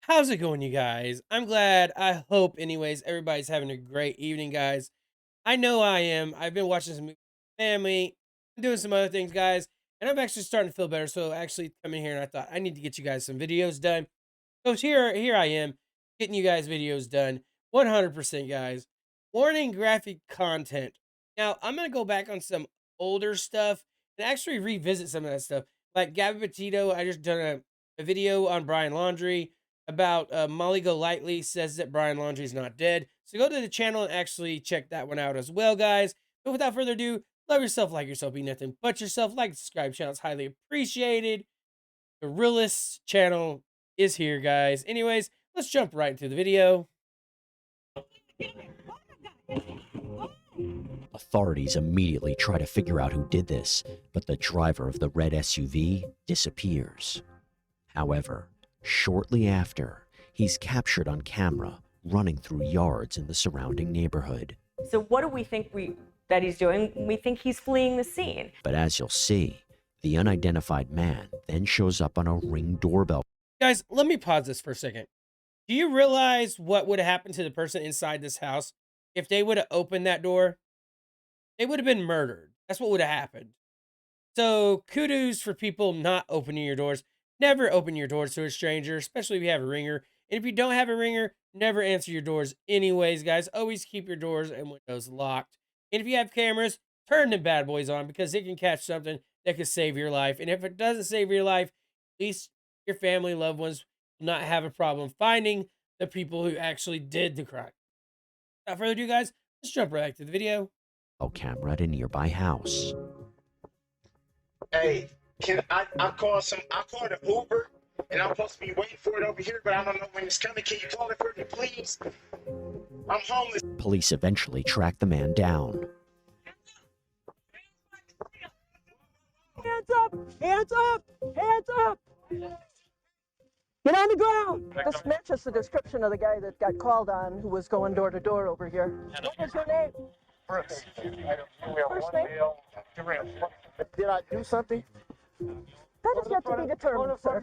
How's it going, you guys? I'm glad. I hope, anyways, everybody's having a great evening, guys. I know I am. I've been watching some movies with my family, doing some other things, guys, and I'm actually starting to feel better. So, actually, coming here, and I thought I need to get you guys some videos done. So here I am, getting you guys videos done, 100%, guys. Warning: graphic content. Now, I'm gonna go back on some older stuff and actually revisit some of that stuff. Like Gabby Petito, I just done a video on Brian Laundrie about Molly Golightly says that Brian Laundrie's not dead. So go to the channel and actually check that one out as well, guys. But without further ado, love yourself, like yourself, be nothing but yourself. Like, subscribe, channel is highly appreciated. The realest channel is here, guys. Anyways, let's jump right into the video. Authorities immediately try to figure out who did this, but the driver of the red SUV disappears. However, shortly after, he's captured on camera running through yards in the surrounding neighborhood. So what do we think that he's doing? We think he's fleeing the scene. But as you'll see, the unidentified man then shows up on a Ring doorbell. Guys, let me pause this for a second. Do you realize what would have happened to the person inside this house if they would have opened that door? They would have been murdered. That's what would have happened. So kudos for people not opening your doors. Never open your doors to a stranger, especially if you have a ringer. And if you don't have a ringer, never answer your doors anyways, guys. Always keep your doors and windows locked. And if you have cameras, turn the bad boys on because it can catch something that could save your life. And if it doesn't save your life, at least your family, loved ones will not have a problem finding the people who actually did the crime. Without further ado, guys, let's jump right back to the video. Camera at a nearby house. Hey, I called an Uber and I'm supposed to be waiting for it over here, but I don't know when it's coming. Can you call it for me, please? I'm homeless. Police eventually track the man down. Hands up! Hands up! Hands up! Get on the ground! This matches the description of the guy that got called on who was going door to door over here. What was your name? Brooks. First name? Darrell. Did I do something? That is yet to be determined, sir.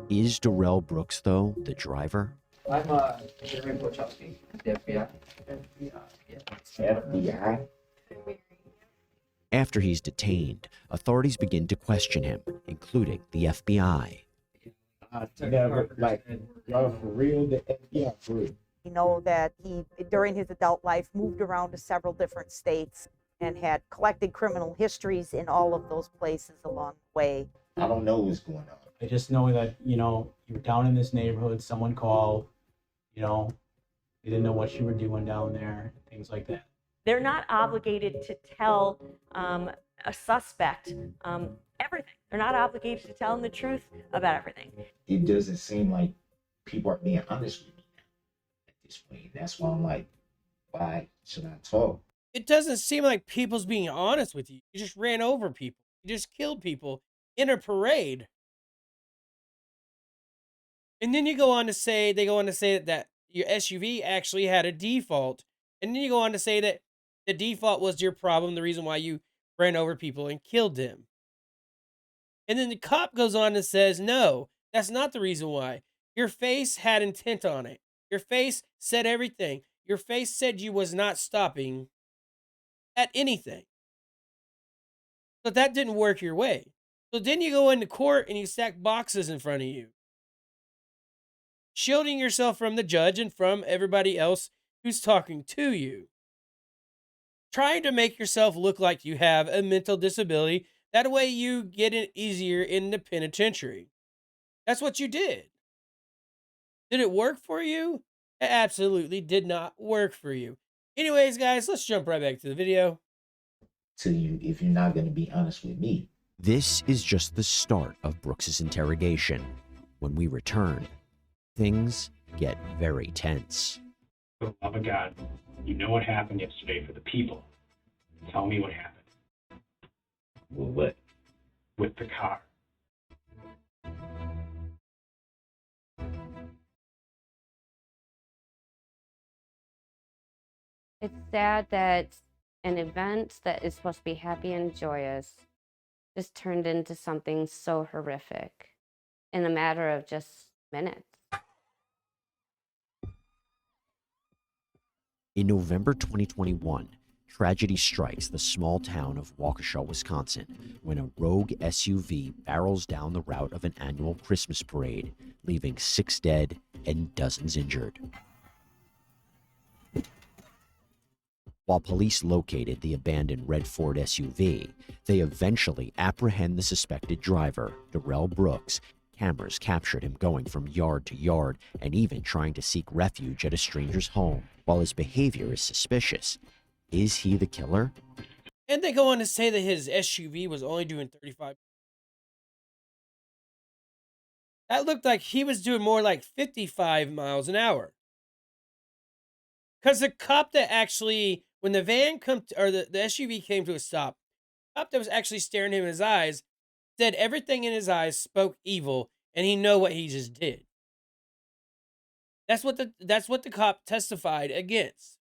Is Darrell Brooks, though, the driver? I'm Jeremy Wachowski, the FBI. FBI? After he's detained, authorities begin to question him, including the FBI. Never, like, y'all for real? The FBI for real? We know that he, during his adult life, moved around to several different states and had collected criminal histories in all of those places along the way. I don't know what's going on. I just know that, you were down in this neighborhood, someone called, they didn't know what you were doing down there, things like that. They're not obligated to tell a suspect everything. They're not obligated to tell him the truth about everything. It doesn't seem like people are being honest with me now at this point. That's why I'm like, why should I talk? It doesn't seem like people's being honest with you. You just ran over people. You just killed people in a parade. And then you go on to say, that your SUV actually had a default. And then you go on to say that the default was your problem, the reason why you ran over people and killed them. And then the cop goes on and says, no, that's not the reason why. Your face had intent on it. Your face said everything. Your face said you was not stopping at anything. But that didn't work your way. So then you go into court and you stack boxes in front of you, shielding yourself from the judge and from everybody else who's talking to you. Trying to make yourself look like you have a mental disability. That way you get it easier in the penitentiary. That's what you did. Did it work for you? It absolutely did not work for you. Anyways, guys, let's jump right back to the video. To you, if you're not going to be honest with me. This is just the start of Brooks's interrogation. When we return, things get very tense. For the love of God, you know what happened yesterday for the people. Tell me what happened. Well, what? With the car. It's sad that an event that is supposed to be happy and joyous just turned into something so horrific in a matter of just minutes. In November 2021, tragedy strikes the small town of Waukesha, Wisconsin, when a rogue SUV barrels down the route of an annual Christmas parade, leaving 6 dead and dozens injured. While police located the abandoned red Ford SUV, they eventually apprehend the suspected driver, Darrell Brooks. Cameras captured him going from yard to yard and even trying to seek refuge at a stranger's home. While his behavior is suspicious, is he the killer? And they go on to say that his SUV was only doing 35. That looked like he was doing more like 55 miles an hour. Because the cop that actually, when the van or the SUV came to a stop, the cop that was actually staring him in his eyes said everything in his eyes spoke evil, and he know what he just did. That's what the cop testified against.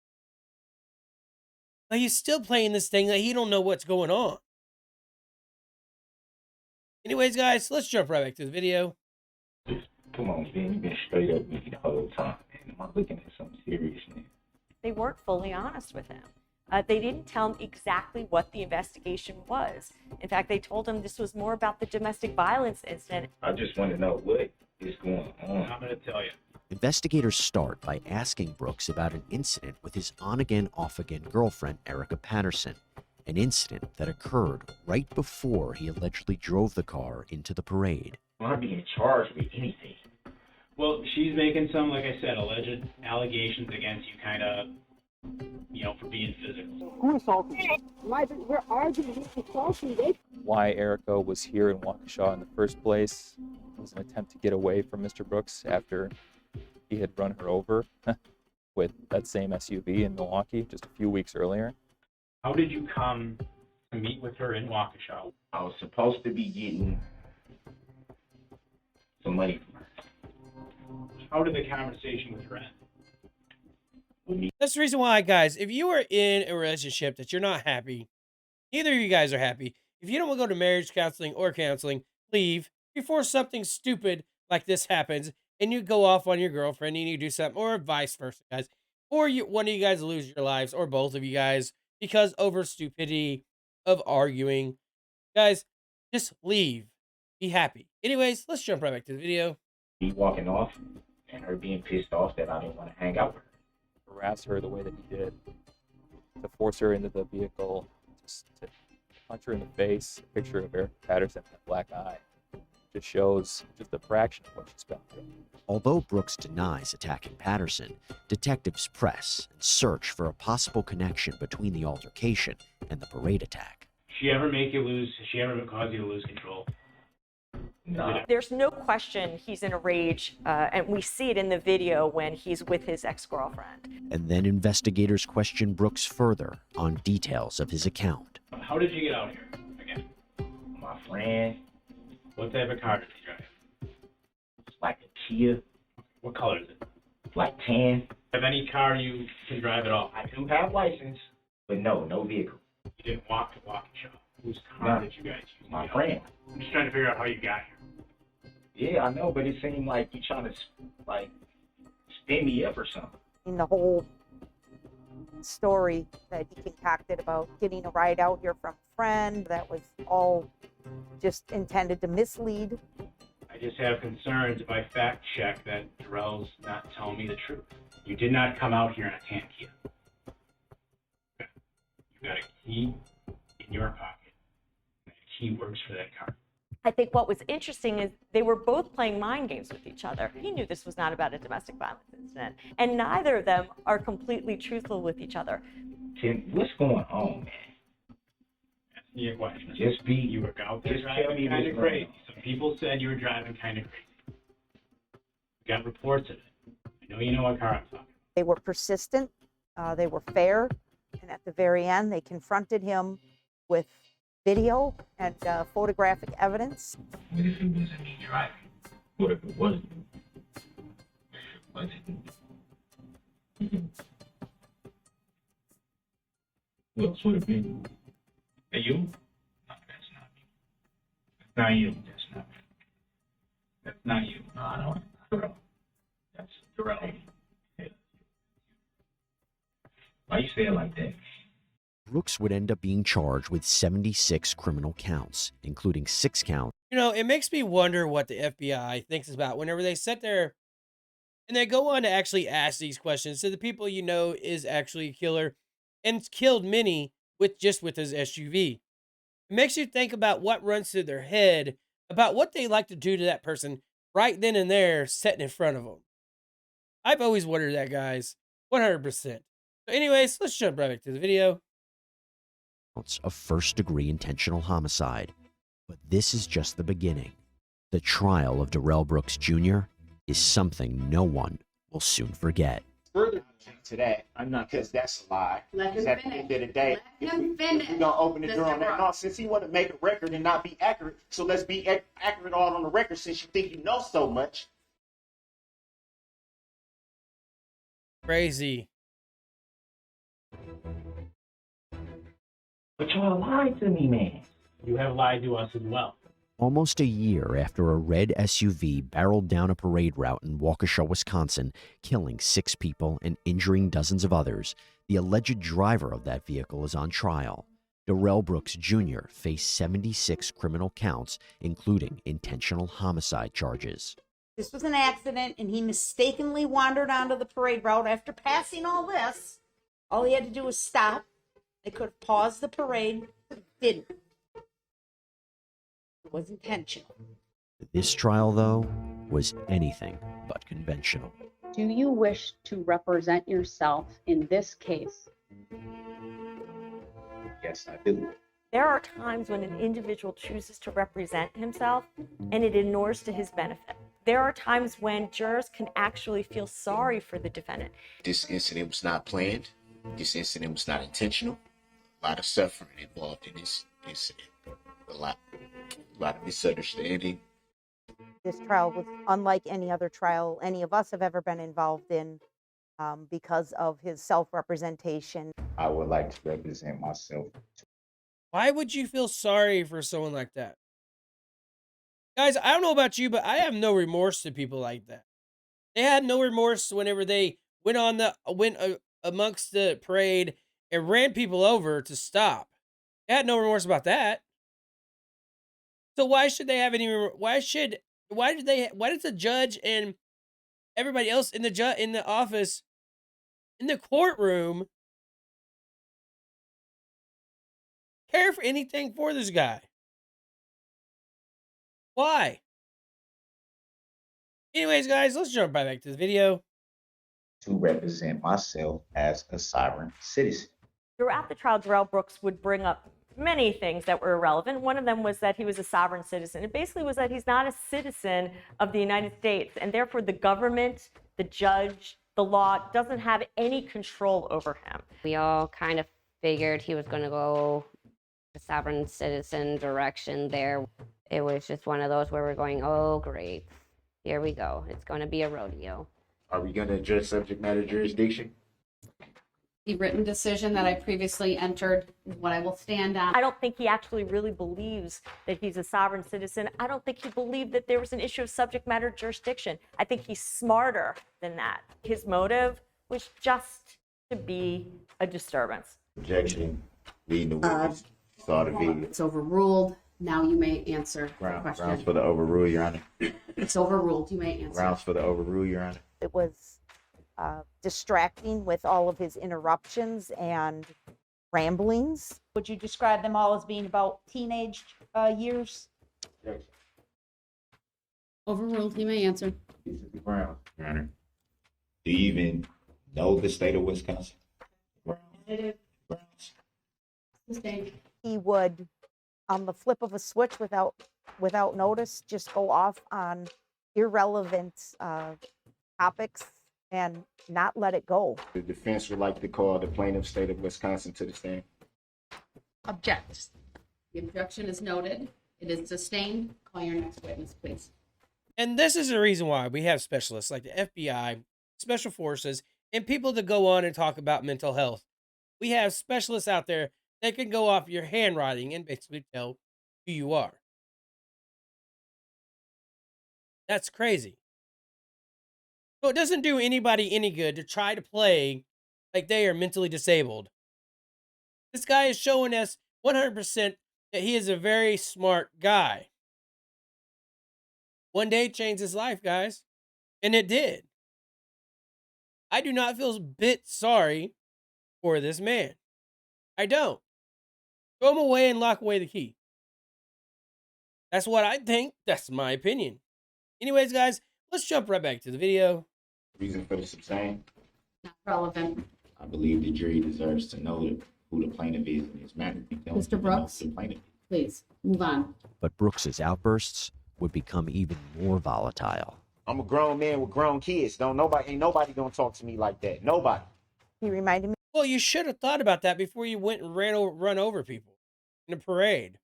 But he's still playing this thing that he don't know what's going on. Anyways, guys, let's jump right back to the video. Come on, man. You've been straight up with me the whole time, man. Am I looking at something serious, man? They weren't fully honest with him. They didn't tell him exactly what the investigation was. In fact, they told him this was more about the domestic violence incident. I just want to know what is going on. I'm going to tell you. Investigators start by asking Brooks about an incident with his on-again, off-again girlfriend, Erica Patterson, an incident that occurred right before he allegedly drove the car into the parade. I'm not being charged with anything. Well, she's making some, like I said, alleged allegations against you, kind of, for being physical. Who assaulted you? We're arguing who assaulted you. Why Erica was here in Waukesha in the first place was an attempt to get away from Mr. Brooks after he had run her over with that same SUV in Milwaukee just a few weeks earlier. How did you come to meet with her in Waukesha? I was supposed to be getting some money from her. How did the conversation with her end? That's the reason why, guys, if you are in a relationship that you're not happy, neither of you guys are happy. If you don't want to go to marriage counseling or counseling, leave before something stupid like this happens and you go off on your girlfriend and you do something, or vice versa, guys. Or one of you guys lose your lives, or both of you guys, because over stupidity of arguing. Guys, just leave. Be happy. Anyways, let's jump right back to the video. Me walking off and her being pissed off that I didn't want to hang out with her. Harass her the way that he did, to force her into the vehicle, just to punch her in the face. A picture of Eric Patterson with a black eye just shows just a fraction of what she's been through. Although Brooks denies attacking Patterson, detectives press and search for a possible connection between the altercation and the parade attack. She ever make you lose? She ever cause you to lose control? No. There's no question he's in a rage, and we see it in the video when he's with his ex-girlfriend. And then investigators question Brooks further on details of his account. How did you get out here again? My friend, What type of car did you drive? it's like a Kia, What color is it? like tan. Have any car you can drive at all? I do have license, but no vehicle. You didn't walk to Waukesha. Whose car No. did you guys use? My friend. I'm just trying to figure out how you got here. Yeah, I know, but it seemed like you trying to spin me up or something. In the whole story that he concocted about getting a ride out here from a friend, that was all just intended to mislead. I just have concerns if I fact check that Darrell's not telling me the truth. You did not come out here in a tan Kia. You got a key in your pocket. And the key works for that car. I think what was interesting is they were both playing mind games with each other. He knew this was not about a domestic violence incident, and neither of them are completely truthful with each other. Tim, what's going on, man? Ask me a question. Just be. You were out there Just tell me driving kind what's of going crazy. on. Some people said you were driving kind of crazy. We got reports of it. I know you know what car I'm talking. They were persistent, they were fair, and at the very end, they confronted him with video and photographic evidence. What if it wasn't me driving? What if it wasn't? Was it? Who else would it be? Are you? No, that's not me. That's not you. That's not me. That's not you. No, I don't. Darrell. That's Darrell. Yeah. Why you say it like that? Brooks would end up being charged with 76 criminal counts, including 6 counts. You know, it makes me wonder what the FBI thinks about whenever they sit there and they go on to actually ask these questions to the people you know is actually a killer and killed many with his SUV. It makes you think about what runs through their head about what they like to do to that person right then and there, sitting in front of them. I've always wondered that, guys. 100%. So, anyways, let's jump right back to the video. Counts of first-degree intentional homicide. But this is just the beginning. The trial of Darrell Brooks Jr. is something no one will soon forget. Further to that, I'm not, because that's a lie. Because at the end of the day, if we're gonna open the door on that, no, since he want to make a record and not be accurate, so let's be accurate all on the record. Since you think you know so much, Crazy. But y'all lied to me, man. You have lied to us as well. Almost a year after a red SUV barreled down a parade route in Waukesha, Wisconsin, killing 6 people and injuring dozens of others, the alleged driver of that vehicle is on trial. Darrell Brooks Jr. faced 76 criminal counts, including intentional homicide charges. This was an accident, and he mistakenly wandered onto the parade route after passing all this. All he had to do was stop. They could have paused the parade, but didn't. It was intentional. This trial, though, was anything but conventional. Do you wish to represent yourself in this case? yes, I do. There are times when an individual chooses to represent himself and it inures to his benefit. There are times when jurors can actually feel sorry for the defendant. This incident was not planned. This incident was not intentional. A lot of suffering involved in this incident. A lot of misunderstanding. This trial was unlike any other trial any of us have ever been involved in because of his self-representation. I would like to represent myself. Why would you feel sorry for someone like that? Guys, I don't know about you, but I have no remorse to people like that. They had no remorse whenever they went amongst the parade and ran people over to stop. They had no remorse about that. So why should they have any? Why does the judge and everybody else in the office, in the courtroom, care for anything for this guy? Why? Anyways, guys, let's jump right back to the video. To represent myself as a sovereign citizen. Throughout the trial, Darrell Brooks would bring up many things that were irrelevant. One of them was that he was a sovereign citizen. It basically was that he's not a citizen of the United States, and therefore the government, the judge, the law doesn't have any control over him. We all kind of figured he was going to go the sovereign citizen direction there. It was just one of those where we're going, oh, great. Here we go. It's going to be a rodeo. Are we going to address subject matter jurisdiction? The written decision that I previously entered is what I will stand on. I don't think he actually really believes that he's a sovereign citizen. I don't think he believed that there was an issue of subject matter jurisdiction. I think he's smarter than that. His motive was just to be a disturbance. Objection. Reading the witness. Thought of being It's overruled. Now you may answer the question. grounds for the overrule, Your Honor. It's overruled. You may answer. Grounds for the overrule, Your Honor. It was distracting with all of his interruptions and ramblings. Would you describe them all as being about teenage years? Overruled. You may answer. These are the grounds, Your Honor. Do you even know the state of Wisconsin? Grounds. Sustained. He would, on the flip of a switch without notice, just go off on irrelevant topics and not let it go. The defense would like to call the plaintiff state of Wisconsin to the stand. Object. The objection is noted. It is sustained. Call your next witness, please. And this is the reason why we have specialists like the FBI, Special Forces, and people that go on and talk about mental health. We have specialists out there that can go off your handwriting and basically tell who you are. That's crazy. So it doesn't do anybody any good to try to play like they are mentally disabled. This guy is showing us 100% that he is a very smart guy. One day changed his life, guys. And it did. I do not feel a bit sorry for this man. I don't. Throw him away and lock away the key. That's what I think. That's my opinion. Anyways, guys, let's jump right back to the video. Reason for the same. Not relevant. I believe the jury deserves to know who the plaintiff is in this matter. Mr. Brooks, please move on. But Brooks's outbursts would become even more volatile. I'm a grown man with grown kids. Ain't nobody gonna talk to me like that. Nobody. He reminded me. Well, you should have thought about that before you went and run over people in a parade.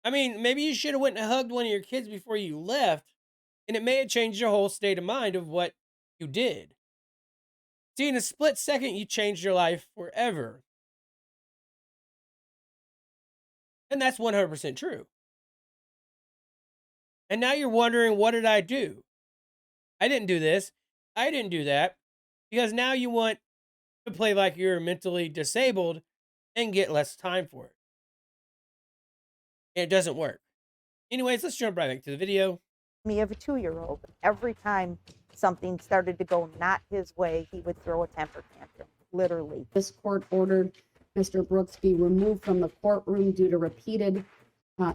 I mean, maybe you should have went and hugged one of your kids before you left, and it may have changed your whole state of mind of what you did. See, in a split second, you changed your life forever. And that's 100% true. And now you're wondering, what did I do? I didn't do this. I didn't do that. Because now you want to play like you're mentally disabled and get less time for it. And it doesn't work. Anyways, let's jump right back to the video. Me of a 2-year-old. Every time something started to go not his way, he would throw a temper tantrum, literally. This court ordered Mr. Brooks be removed from the courtroom due to repeated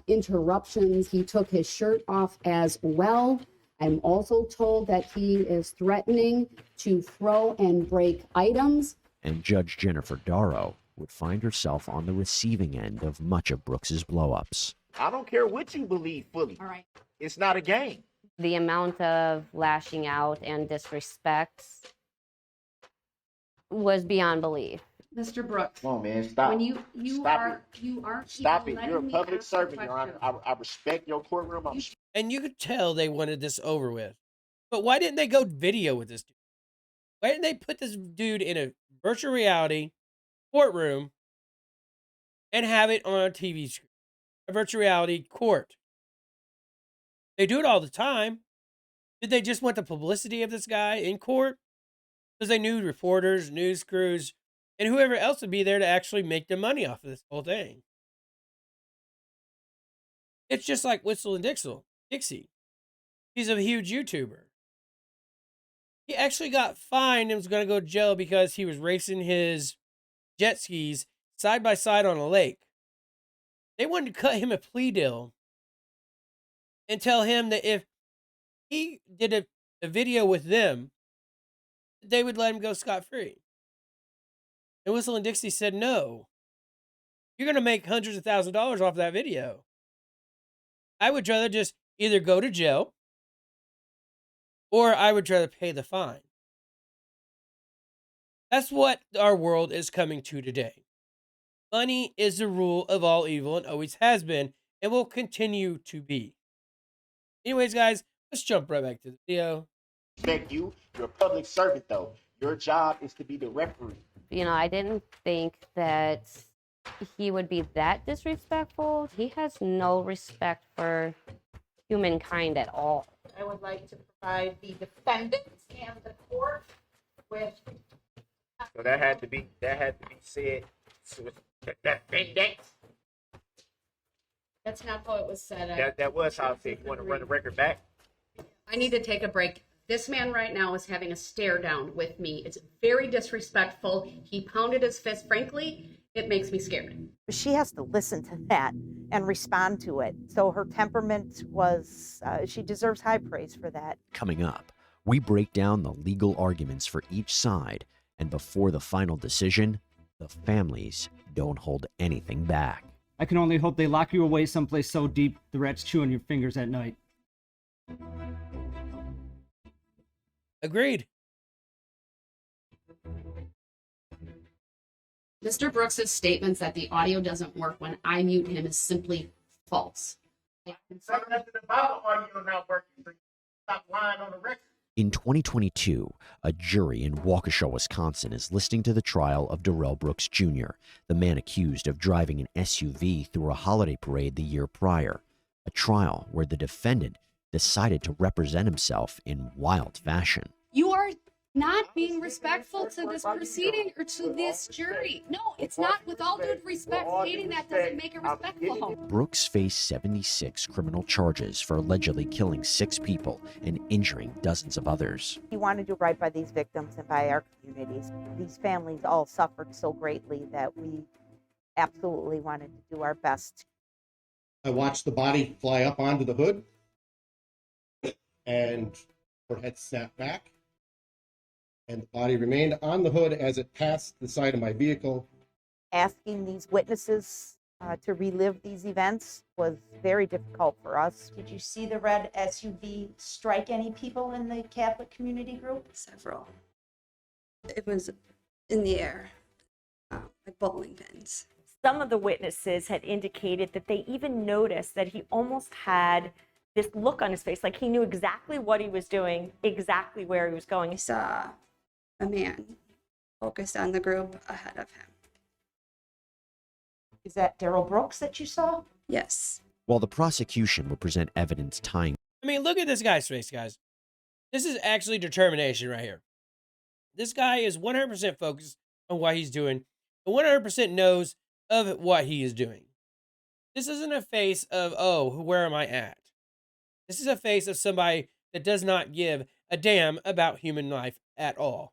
interruptions. He took his shirt off as well. I'm also told that he is threatening to throw and break items. And Judge Jennifer Darrell would find herself on the receiving end of much of Brooks's blowups. I don't care what you believe fully. All right. It's not a game. The amount of lashing out and disrespect was beyond belief. Mr. Brooks. Come on, man, stop. When you Stop aren't Stop even it. You're a letting me public ask the servant, Your Honor. question. I respect your courtroom. And you could tell they wanted this over with. But why didn't they go video with this dude? Why didn't they put this dude in a virtual reality courtroom and have it on a TV screen? A virtual reality court. They do it all the time. Did they just want the publicity of this guy in court? Because they knew reporters, news crews, and whoever else would be there to actually make the money off of this whole thing. It's just like Whistle and Dixie. He's a huge YouTuber. He actually got fined and was going to go to jail because he was racing his jet skis side by side on a lake. They wanted to cut him a plea deal and tell him that if he did a video with them, they would let him go scot-free. And Whistle and Dixie said, no. You're going to make hundreds of thousands of dollars off that video. I would rather just either go to jail or I would rather pay the fine. That's what our world is coming to today. Money is the rule of all evil and always has been and will continue to be. Anyways, guys, let's jump right back to the video. Respect you. You're a public servant, though. Your job is to be the referee. You know, I didn't think that he would be that disrespectful. He has no respect for humankind at all. I would like to provide the defendant and the court with. So that had to be said. So defendant. That's not how it was said. That was how it said. You want to run the record back? I need to take a break. This man right now is having a stare down with me. It's very disrespectful. He pounded his fist. Frankly, it makes me scared. She has to listen to that and respond to it. So her temperament was, she deserves high praise for that. Coming up, we break down the legal arguments for each side, and before the final decision, the families don't hold anything back. I can only hope they lock you away someplace so deep the rats chew on your fingers at night. Agreed. Mr. Brooks's statements that the audio doesn't work when I mute him is simply false. Something about the audio not working. Stop lying on the record. In 2022, a jury in Waukesha, Wisconsin is listening to the trial of Darrell Brooks Jr., the man accused of driving an SUV through a holiday parade the year prior, a trial where the defendant decided to represent himself in wild fashion. You are not being respectful to this proceeding or to this jury. No, it's not. With all due respect, stating that doesn't make it respectful. Brooks faced 76 criminal charges for allegedly killing 6 people and injuring dozens of others. He wanted to do right by these victims and by our communities. These families all suffered so greatly that we absolutely wanted to do our best. I watched the body fly up onto the hood, and her head snapped back, and the body remained on the hood as it passed the side of my vehicle. Asking these witnesses to relive these events was very difficult for us. Did you see the red SUV strike any people in the Catholic community group? Several. It was in the air, like bowling pins. Some of the witnesses had indicated that they even noticed that he almost had this look on his face, like he knew exactly what he was doing, exactly where he was going. I saw a man focused on the group ahead of him. Is that Darrell Brooks that you saw? Yes. While the prosecution would present evidence tying. I mean, look at this guy's face, guys. This is actually determination right here. This guy is 100% focused on what he's doing and 100% knows of what he is doing. This isn't a face of, oh, where am I at? This is a face of somebody that does not give a damn about human life at all.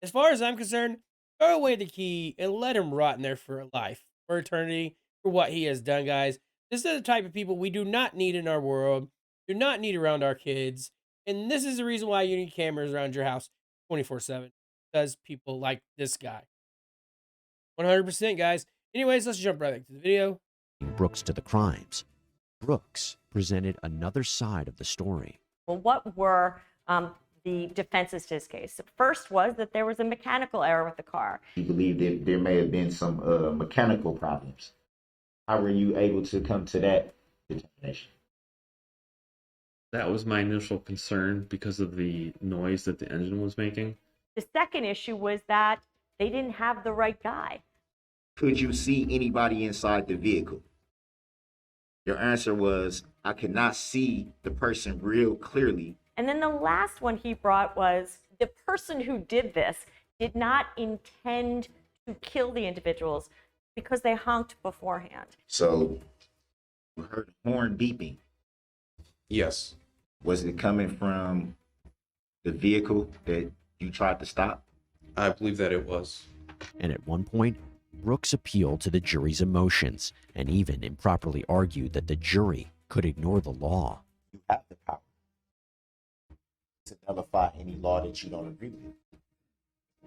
As far as I'm concerned, throw away the key and let him rot in there for a life, for eternity, for what he has done, guys. This is the type of people we do not need in our world, do not need around our kids. And this is the reason why you need cameras around your house 24/7, because people like this guy. 100%, guys. Anyways, let's jump right back to the video. Brooks to the crimes. Brooks presented another side of the story. Well, what were the defenses to his case? The first was that there was a mechanical error with the car. He believed that there may have been some mechanical problems. How were you able to come to that determination? That was my initial concern because of the noise that the engine was making. The second issue was that they didn't have the right guy. Could you see anybody inside the vehicle? Your answer was, I could not see the person real clearly. And then the last one he brought was the person who did this did not intend to kill the individuals because they honked beforehand. So you heard a horn beeping. Yes. Was it coming from the vehicle that you tried to stop? I believe that it was. And at one point, Brooks appealed to the jury's emotions and even improperly argued that the jury could ignore the law. You have the power to nullify any law that you don't agree with.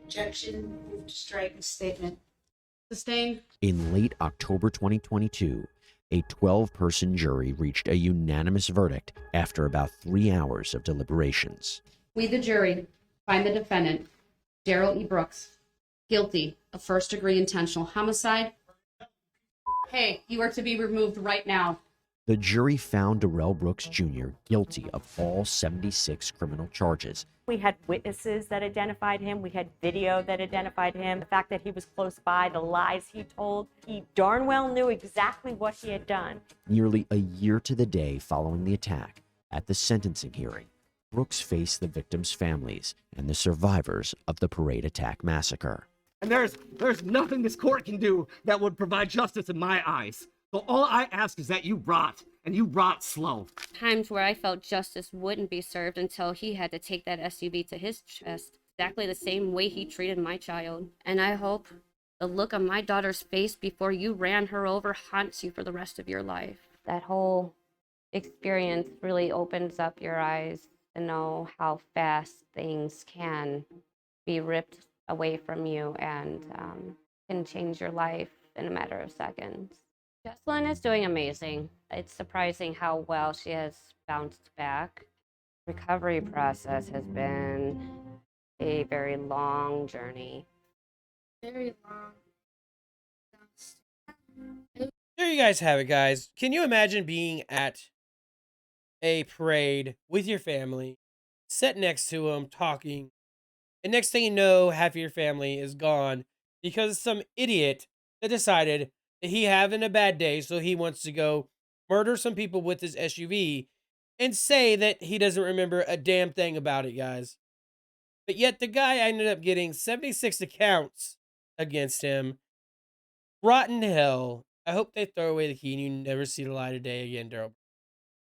Objection, move to strike the statement. Sustained. In late October 2022, a 12-person jury reached a unanimous verdict after about 3 hours of deliberations. We, the jury, find the defendant, Darrell E. Brooks, guilty of first-degree intentional homicide. Hey, you are to be removed right now. The jury found Darrell Brooks Jr. guilty of all 76 criminal charges. We had witnesses that identified him. We had video that identified him. The fact that he was close by, the lies he told, he darn well knew exactly what he had done. Nearly a year to the day following the attack, at the sentencing hearing, Brooks faced the victims' families and the survivors of the Parade Attack massacre. And there's nothing this court can do that would provide justice in my eyes. So all I ask is that you rot, and you rot slow. Times where I felt justice wouldn't be served until he had to take that SUV to his chest, exactly the same way he treated my child. And I hope the look on my daughter's face before you ran her over haunts you for the rest of your life. That whole experience really opens up your eyes to know how fast things can be ripped away from you and can change your life in a matter of seconds. Jesslyn is doing amazing. It's surprising how well she has bounced back. Recovery process has been a very long journey. Very long. There you guys have it, guys. Can you imagine being at a parade with your family, sit next to them, talking, and next thing you know, half of your family is gone because some idiot that decided that he having a bad day, so he wants to go murder some people with his SUV and say that he doesn't remember a damn thing about it, guys. But yet the guy ended up getting 76 accounts against him. Rotten hell. I hope they throw away the key and you never see the light of day again, Darrell.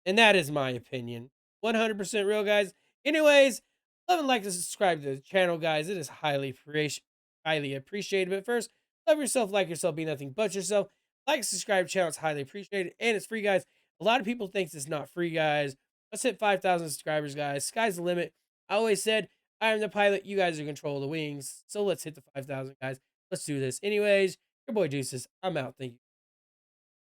And that is my opinion. 100% real, guys. Anyways, love and like to subscribe to the channel, guys. It is highly appreciated. But first, love yourself, like yourself, be nothing but yourself. Like, subscribe, channel. It's highly appreciated. And it's free, guys. A lot of people think it's not free, guys. Let's hit 5,000 subscribers, guys. Sky's the limit. I always said, I am the pilot. You guys are in control of the wings. So let's hit the 5,000, guys. Let's do this. Anyways, your boy Juices. I'm out. Thank you.